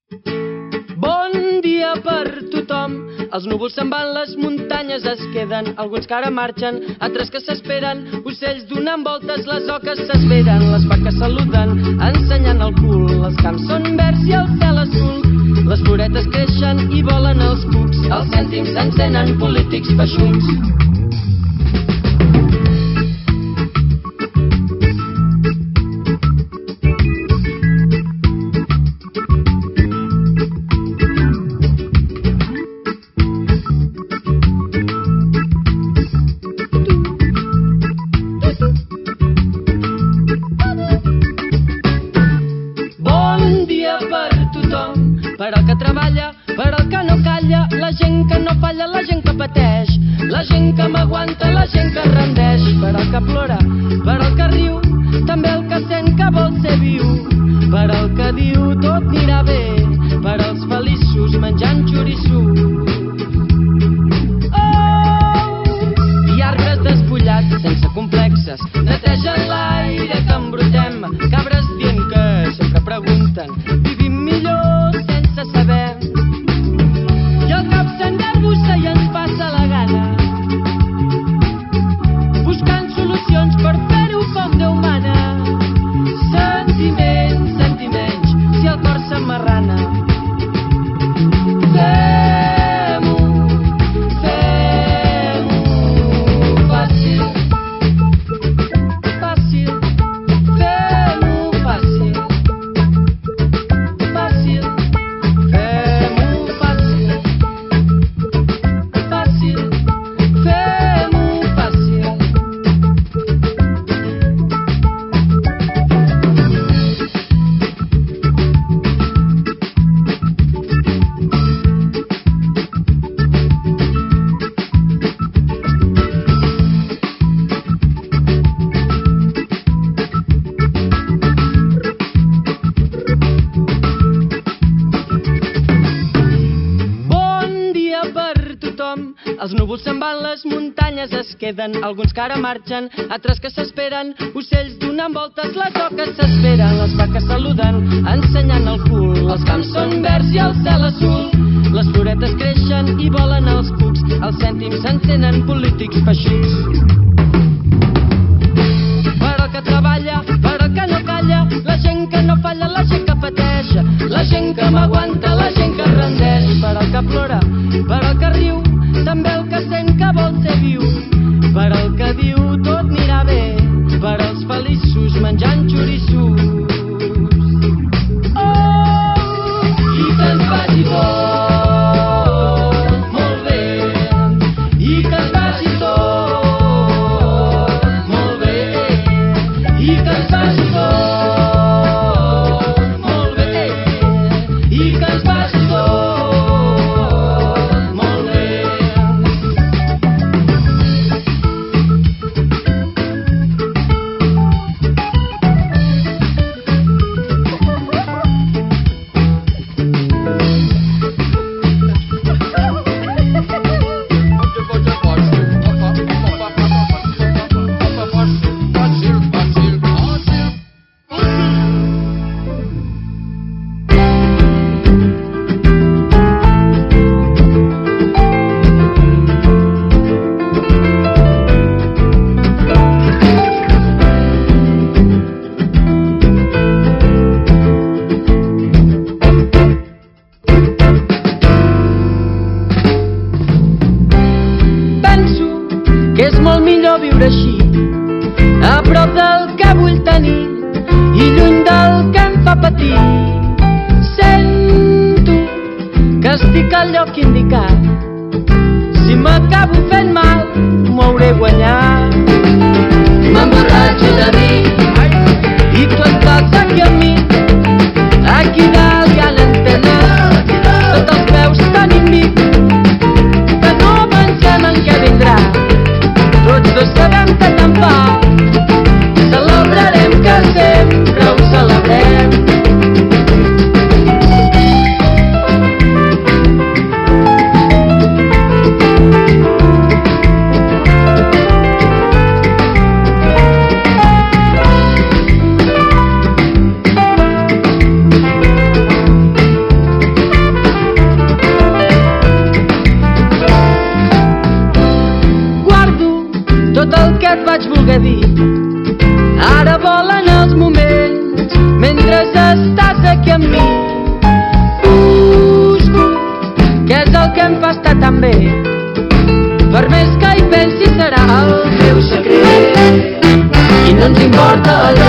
Bon dia per tothom. Els núvols se'n van, les muntanyes es queden, alguns que ara marxen, altres que s'esperen, ocells donant voltes, les oques s'esveren, les vaques saluden, ensenyant el cul, els camps són verds i el cel azul, les floretes creixen i volen els cucs, els cèntims s'encenen, polítics feixucs. Per al que treballa, per al que no calla, la gent que no falla, la gent que pateix, la gent que m'aguanta, la gent que rendeix, per al que plora, per al que riu, també el que sent que vol ser viu, per al que diu tot anirà bé, per als feliços menjant xoriço. Oh! I arbres despullats, sense complexes, netegen l'aire que embrutem, cabres dient que sempre pregunten, vivim millor sense saber. I el cap s'engarbussa i ens passa la gana, buscant solucions per fer-ho com Déu mana. Sentiments, sentiments, si el cor s'emmarrana. Fem-ho, fem-ho fàcil, fàcil, fem-ho fàcil, fàcil. Els núvols se'n van, les muntanyes es queden, alguns que ara marxen, altres que s'esperen, ocells donant voltes, les oques s'esperen, les vaques saluden, ensenyant el cul, els camps són verds i el cel azul, les floretes creixen i volen els cucs, els cèntims s'encenen, polítics feixucs. Per al que treballa, per al que no calla, la gent que no falla, la gent que pateix, la gent que m'aguanta, la gent que rendeix, per al que plora, per al que riu, també el que sent que vol ser viu, per al que diu tot anirà bé, per als feliços menjant xoriços. Oh! I que ens vagi tot molt bé, i que ens vagi tot molt bé, i que ens vagi tot molt bé, i que ens vagi tot. Viure així, a prop del que vull tenir i lluny del que em fa patir. Sento que estic al lloc indicat, si m'acabo fent mal m'ho hauré guanyat. M'emborratxo de vi i tu estàs aquí amb mi, aquí dalt hi ha l'antena, sota els peus tenim vi, que no pensem en què vindrà. Tots dos sabem que tant fa, celebrarem que sempre ho celebrem. amb mi. Busco què és el que em fa estar tan bé. Per més que hi pensi serà el meu secret. I no ens importa allò